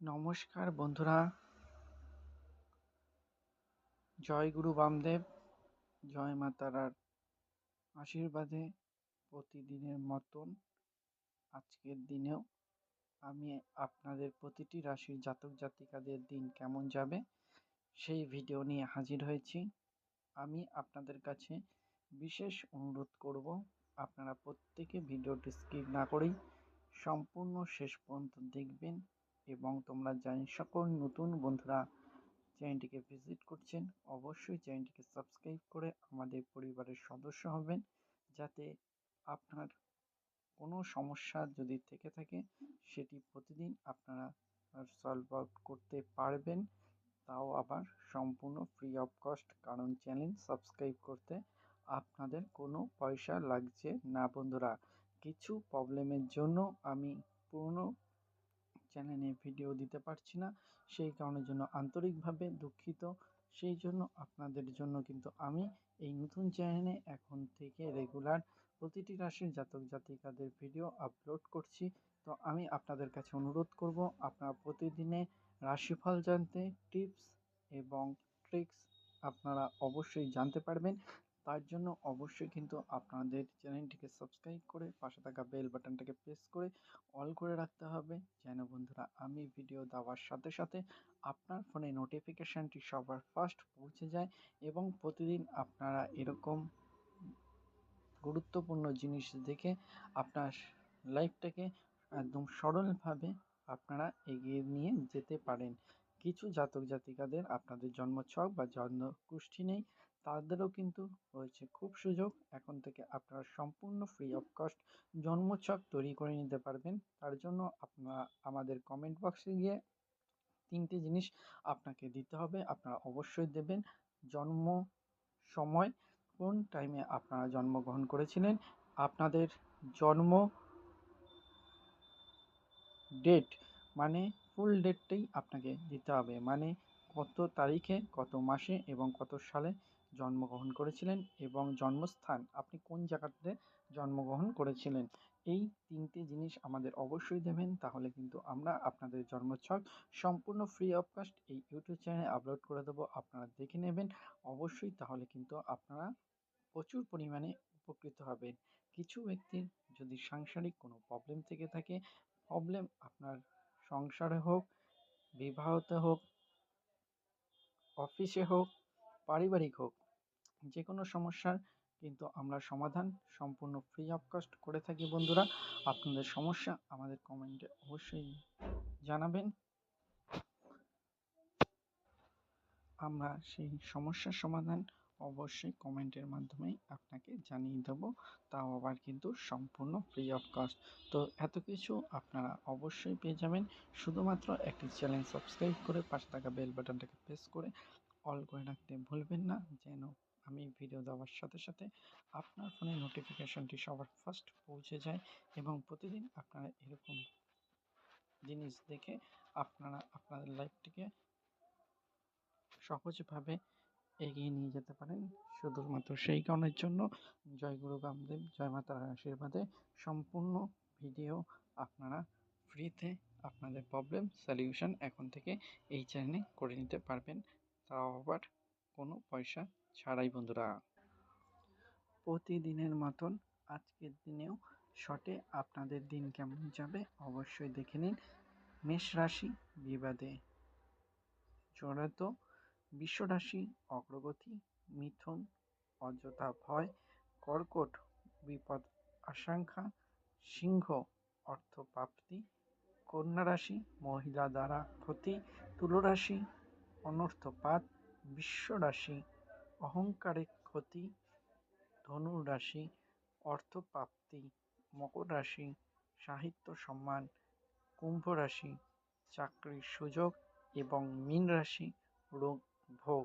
নমস্কার বন্ধুরা, জয় গুরু বামদেব, জয় মা তারার আশীর্বাদে প্রতিদিনের মতন আজকের দিনেও আমি আপনাদের প্রতিটি রাশির জাতক জাতিকাদের দিন কেমন যাবে সেই ভিডিও নিয়ে হাজির হয়েছি। আমি আপনাদের কাছে বিশেষ অনুরোধ করব, আপনারা প্রত্যেকে ভিডিওটি স্কিপ না করেই সম্পূর্ণ শেষ পর্যন্ত দেখবেন এবং তোমরা জানি সকল নতুন বন্ধুরা চ্যানেলটিকে ভিজিট করছেন, অবশ্যই চ্যানেলটিকে সাবস্ক্রাইব করে আমাদের পরিবারের সদস্য হবেন, যাতে আপনার কোনো সমস্যা যদি থেকে থাকে সেটি প্রতিদিন আপনারা সলভ আউট করতে পারবেন, তাও আবার সম্পূর্ণ ফ্রি অফ কস্ট। কারণ চ্যানেল সাবস্ক্রাইব করতে আপনাদের কোনো পয়সা লাগছে না বন্ধুরা। কিছু প্রবলেমের জন্য আমি পুরনো চ্যানেলে ভিডিও দিতে পারছি না, সেই কারণের জন্য আন্তরিকভাবে দুঃখিত। সেই জন্য আপনাদের জন্য কিন্তু আমি এই নতুন চ্যানেলে এখন থেকে রেগুলার প্রতিটি রাশির জাতক জাতিকাদের ভিডিও আপলোড করছি। তো আমি আপনাদের কাছে অনুরোধ করব, আপনারা প্রতিদিনে রাশিফল জানতে টিপস এবং ট্রিক্স আপনারা অবশ্যই জানতে পারবেন। তার জন্য অবশ্যই কিন্তু আপনাদের চ্যানেলটিকে সাবস্ক্রাইব করে পাশে থাকা বেল বাটনটাকে প্রেস করে অল করে রাখতে হবে, যেন বন্ধুরা আমি ভিডিও দেওয়ার সাথে সাথে আপনার ফোনে নোটিফিকেশানটি সবার ফার্স্ট পৌঁছে যায় এবং প্রতিদিন আপনারা এরকম গুরুত্বপূর্ণ জিনিস দেখে আপনার লাইফটাকে একদম সরলভাবে আপনারা এগিয়ে নিয়ে যেতে পারেন। কিছু জাতক জাতিকাদের আপনাদের জন্মছক বা জন্ম কুষ্ঠি নেই, তাদেরও কিন্তু রয়েছে খুব সুযোগ। এখন থেকে আপনারা সম্পূর্ণ ফ্রি অফ কস্ট জন্মছক তৈরি করে নিতে পারবেন। তার জন্য আপনারা আমাদের কমেন্ট বক্সে গিয়ে তিনটে জিনিস আপনাকে দিতে হবে, আপনারা অবশ্যই দেবেন। জন্ম সময়, কোন টাইমে আপনারা জন্মগ্রহণ করেছিলেন, আপনাদের জন্ম ডেট মানে ফুল ডেটটাই আপনাকে দিতে হবে, মানে কত তারিখে কত মাসে এবং কত সালে জন্মগ্রহণ করেছিলেন এবং জন্মস্থান আপনি কোন জায়গাতে জন্মগ্রহণ করেছিলেন। এই তিনটে জিনিস আমাদের অবশ্যই দেবেন, তাহলে কিন্তু আমরা আপনাদের জন্মছক সম্পূর্ণ ফ্রি অফ কস্ট এই ইউটিউব চ্যানেলে আপলোড করে দেবো, আপনারা দেখে নেবেন অবশ্যই। তাহলে কিন্তু আপনারা প্রচুর পরিমাণে উপকৃত হবেন। কিছু ব্যক্তির যদি সাংসারিক কোনো প্রবলেম থেকে থাকে, প্রবলেম আপনার সংসারে হোক, বিবাহতে হোক, অফিসে হোক, পারিবারিক হোক, যে কোনো সমস্যার কিন্তু আমরা সমাধান সম্পূর্ণ ফ্রি অফ কস্ট করে থাকি বন্ধুরা। আপনাদের সমস্যা আমাদের কমেন্টে অবশ্যই জানাবেন, আমরা সেই সমস্যার সমাধান অবশ্যই কমেন্টের মাধ্যমেই আপনাকে জানিয়ে দেবো, তাও আবার কিন্তু সম্পূর্ণ ফ্রি অফ কস্ট। তো এত কিছু আপনারা অবশ্যই পেয়ে যাবেন, শুধুমাত্র একটি চ্যানেল সাবস্ক্রাইব করে পাশে থাকা বেল বাটনটাকে প্রেস করে অল করে রাখতে ভুলবেন না, যেন আমি ভিডিও দেওয়ার সাথে সাথে আপনার ফোনে নোটিফিকেশনটি সবার ফার্স্ট পৌঁছে যায় এবং প্রতিদিন আপনারা এরকম জিনিস দেখে আপনারা আপনাদের লাইফটিকে সহজভাবে এগিয়ে নিয়ে যেতে পারেন। শুধুমাত্র সেই কারণের জন্য জয় গুরু বামদেব, জয় মাতার আশীর্বাদে সম্পূর্ণ ভিডিও আপনারা ফ্রিতে আপনাদের প্রবলেম সলিউশন এখন থেকে এই চ্যানেলে করে নিতে পারবেন, তাও আবার কোনো পয়সা ছাড়াই বন্ধুরা। প্রতিদিনের মতন আজকের দিনেও শর্টে আপনাদের দিন কেমন যাবে অবশ্যই দেখে নিন। মেষ রাশি বিবাদে জড়িত, বিশ্বরাশি অগ্রগতি, মিথুন অযথা ভয়, কর্কট বিপদ আশঙ্কা, সিংহ অর্থপ্রাপ্তি, কন্যা রাশি মহিলা দ্বারা ক্ষতি, তুলা রাশি অনর্থপাত, বৃষ রাশি অহংকারে ক্ষতি, ধনু রাশি অর্থপ্রাপ্তি, মকর রাশি সাহিত্য সম্মান, কুম্ভ রাশি চাকরির সুযোগ এবং মীন রাশি রোগ ভোগ।